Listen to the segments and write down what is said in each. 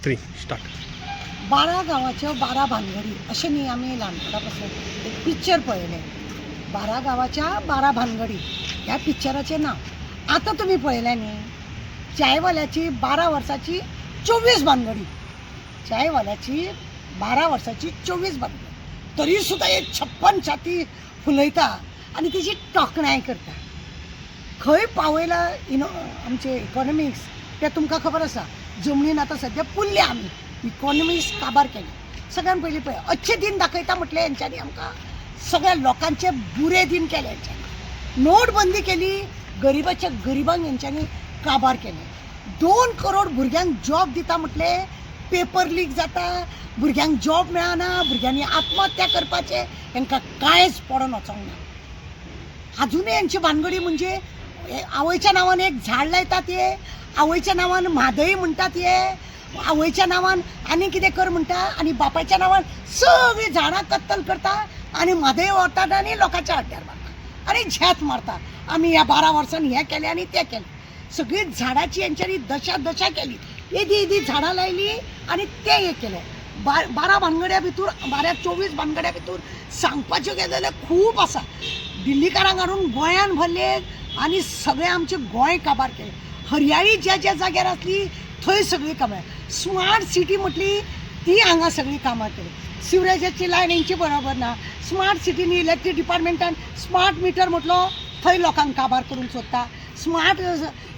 3 start. 12 गावाच्या 12 भानगडी असे न्ही आमी ल्हानपणापासून एक पिक्चर पळयले. 12 गावाच्या 12 भानगडी ह्या पिक्चराचें नांव. आतां तुमी पळयलें न्ही, चायवाल्याची 12 वर्साची 24 भानगडी. चायवाल्याची 12 वर्साची 24 भानगडी. तरी सुद्दां एक 56 छाती फुलयता आनी तेजी तोखणाय करता. खंय पावयला आमचे इकॉनॉमिक्स तें तुमकां खबर आसा. जमनीन आतां सद्या पुल्ल्या आमी इकॉनॉमिक्स काबार केली. सगळ्यान पयलीं पळय अच्छे दिन दाखयता म्हटलें हेंच्यांनी आमकां. सगळ्या लोकांचे बुरे दिन केले हेंच्यांनी. नोटबंदी केली, गरिबाच्या गरिबांक हेंच्यांनी काबार केले. 2 करोड भुरग्यांक जॉब दिता म्हटले, पेपर लीक जाता, भुरग्यांक जॉब मेळना, भुरग्यांनी आत्महत्या करपाचे, हेंकां कांयच पडोन वचोंक ना. अजुनूय हेंची भानगडी म्हणजे आवयच्या नांवान एक झाड लायतात हे, आवयच्या नांवान म्हादय म्हणटात हे, आवयच्या नांवान आनी कितें कर म्हणटा आनी बापायच्या नांवान सगळीं झाडां कत्तल करता आनी म्हादय व्हरतात आनी लोकांच्या हड्ड्यार मारता आनी झेत मारता. आमी ह्या 12 वर्सान हें केलें आनी तें केलें. सगळी झाडाची हेंच्यांनी दशा केली. येदी झाडां लायली आनी तें हें केलें. 12 भानगड्या भितर 24 भानगड्या भितर सांगपाच्यो गेले जाल्यार खूब आसा. दिल्लीकारांक हाडून गोंयान भरले आनी सगळें आमचें गोंय काबार केलें. हरयाळी ज्या ज्या जाग्यार आसली थंय सगळी कामां. स्मार्ट सिटी म्हटली ती हांगा सगळी कामां केली. सिवरेजाची लायन हेंची बरोबर ना. स्मार्ट सिटीनी इलेक्ट्रीक डिपार्टमेंटान स्मार्ट मिटर म्हटलो थंय लोकांक काबार करून सोदता. स्मार्ट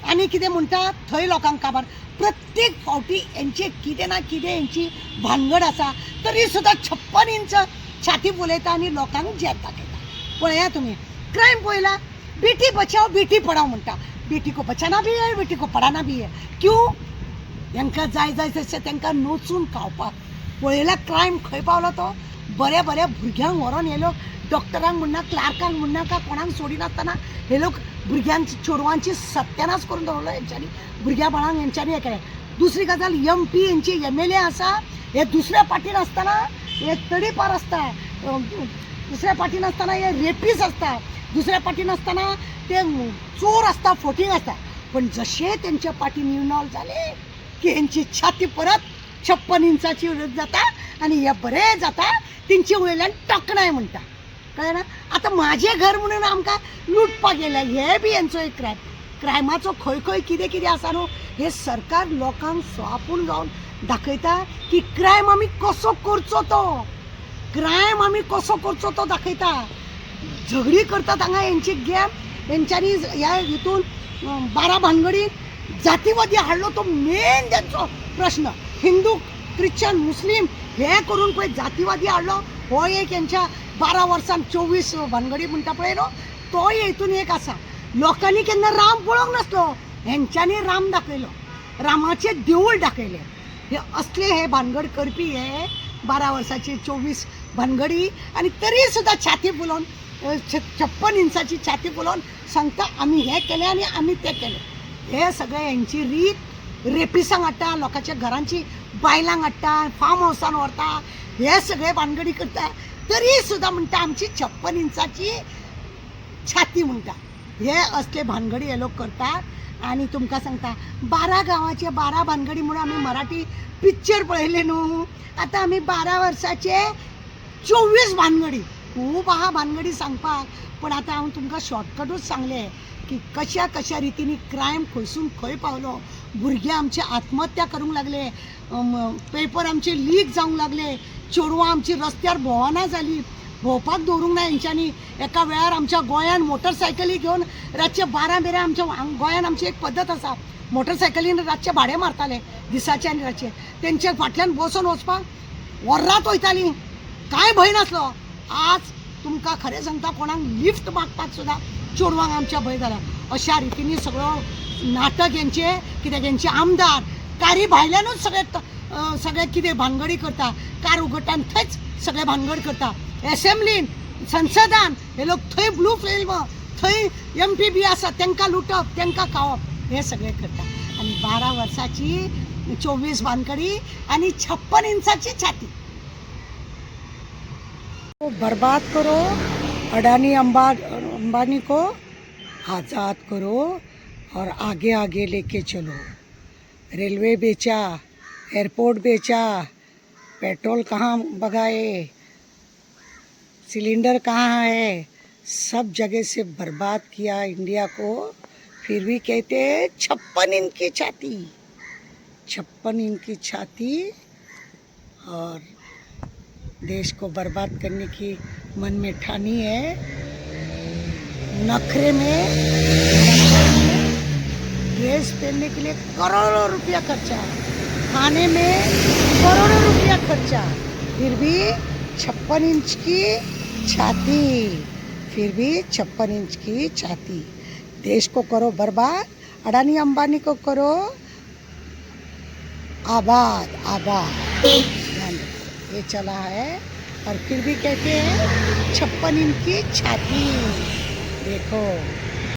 आनी कितें म्हणटा थंय लोकांक काबार. प्रत्येक फावटी हेंचे कितें ना कितें हेंची भानगड आसा. तरी सुद्दां 56 इंच छाती फुलयता आनी लोकांक जेत दाखयता. पळया तुमी क्रायम पळयला. बेटी बचाव बेटी पढाव म्हणटा. बेटी को बचाना भी है, बेटी को पढाना भी है. क्यों? हेंकां जाय तशें तेंकां नोचून खावपाक. पळयला क्रायम खंय पावलो तो. बऱ्या भुरग्यांक व्हरोन हे लोक डॉक्टरांक म्हणना, क्लार्कांक म्हणना, का कोणाक सोडिनासतना हे लोक भुरग्यांची चेडवांची सत्यानाश करून दवरलो हेंच्यांनी. भुरग्या बाळांक हेंच्यांनी हें केलें. दुसरी गजाल MP हेंची MLA आसा हे दुसऱ्या पार्टीन आसतना हे तडीपार आसता. दुसऱ्या पार्टीन आसतना हे रेपीस आसता. दुसऱ्या पार्टीन आसतना ते चोर आसता, फोटींग आसता. पण जशे तेंच्या पार्टीन इन्वॉल्व जाले की हेंची छाती परत 56 इंचाची जाता आनी हे बरें जाता. तेंचे वयल्यान तोखणाय म्हणटा. कळ्ळें ना. आतां म्हाजें घर म्हणून आमकां लुटपाक गेलें. हे बी हेंचो एक क्रायम. क्रायमाचो खंय कितें आसा न्हू हे सरकार लोकांक स्वापून जावन दाखयता की क्रायम आमी कसो करचो तो. क्रायम आमी कसो करचो तो दाखयता. झगडी करतात हांगा हेंची गेम. हेंच्यांनी ह्या हितून 12 भानगडी जातीवादी हाडलो तो मेन तेंचो प्रश्न. हिंदू क्रिश्चन मुस्लीम हे करून पळय जातीवादी हाडलो. हो एक हेंच्या 12 वर्सान 24 भानगडी म्हणटा पळय न्हू तो हितून एक आसा. लोकांनी केन्ना राम पळोवंक नासलो. हेंच्यांनी राम दाखयलो. रामाचें देवूळ दाखयलें. हे असले हे भानगड करपी हे 12 वर्साचे 24 भानगडी आनी तरी सुद्दां छाती फुलोवन 56 इंचाची छाती फुलोवन सांगता आमी हें केलें आनी आमी तें केलें. हे सगळें हेंची रीत. रेपिसांक हाडटा, लोकांच्या घरांची बायलांक हाडटा, फार्म हावसान व्हरता, हे सगळे भानगडी करता. तरी सुद्दां म्हणटा आमची 56 इंचाची छाती म्हणटा. हे असले भानगडी हे लोक करतात. आनी तुमकां सांगता 12 गांवाचे 12 भानगडी म्हणून आमी मराठी पिक्चर पळयले न्हू. आतां आमी 12 वर्साचे 24 भानगडी. खूब आहा भानगडी सांगपाक. पण आतां हांव तुमकां शॉर्टकटूच सांगलें की कशा रितीनी क्रायम खंयसून खंय पावलो. भुरगे आमचे आत्महत्या करूंक लागले, पेपर आमचे लीक जावंक लागले, चेडवां आमची रस्त्यार भोंवना जाली. भोंवपाक दवरूंक ना हेंच्यांनी. एका वेळार आमच्या गोंयान मोटरसायकली घेवन रातचे 12 मेरेन आमच्या गोंयान आमची एक पद्दत आसा. मोटरसायकलीन रातचे भाडें मारताले दिसाचे आनी रातचे. तेंचे फाटल्यान बसून वचपाक वरात वयतालीं. कांय भंय नासलो. आज तुमकां खरें सांगता कोणाक लिफ्ट मागपाक सुद्दां चेडवांक आमच्या भंय जाला. अशा रितीनी सगळो नाटक हेंचे कित्याक हेंचे आमदार कारी भायल्यानूच सगळे कितें भानगडी करता. कार उगडटा थंयच सगळे भानगड करता. एसेंब्लीन संसदान हे लोक थंय ब्लू फिल्म थंय MP बी आसा तेंकां लुटप तेंकां खावप हे सगळे करता. आनी 12 वर्साची 24 भानगडी आनी 56 इंचाची छाती. बर्बाद करो अडानी अंबानी को आज़ाद करो और आगे लेके चलो. रेलवे बेचा, एयरपोर्ट बेचा, पेट्रोल कहाँ भगाए, सिलेंडर कहाँ है, सब जगह से बर्बाद किया इंडिया को। फिर भी कहते हैं 56 इंच की छाती, 56 इंच की छाती, और देश को बर्बाद करने की मन में ठानी है। नखरे में ड्रेस पहनने के लिए करोड़ों रुपया खर्चा, खाने में करोड़ों रुपया खर्चा, फिर भी 56 इंच की छाती, फिर भी 56 इंच की छाती। देश को करो बर्बाद, अडानी अंबानी को करो आबाद आबाद। ध्यान रखो, ये चला है। और फिर भी कहते हैं 56 इंच की छाती। देखो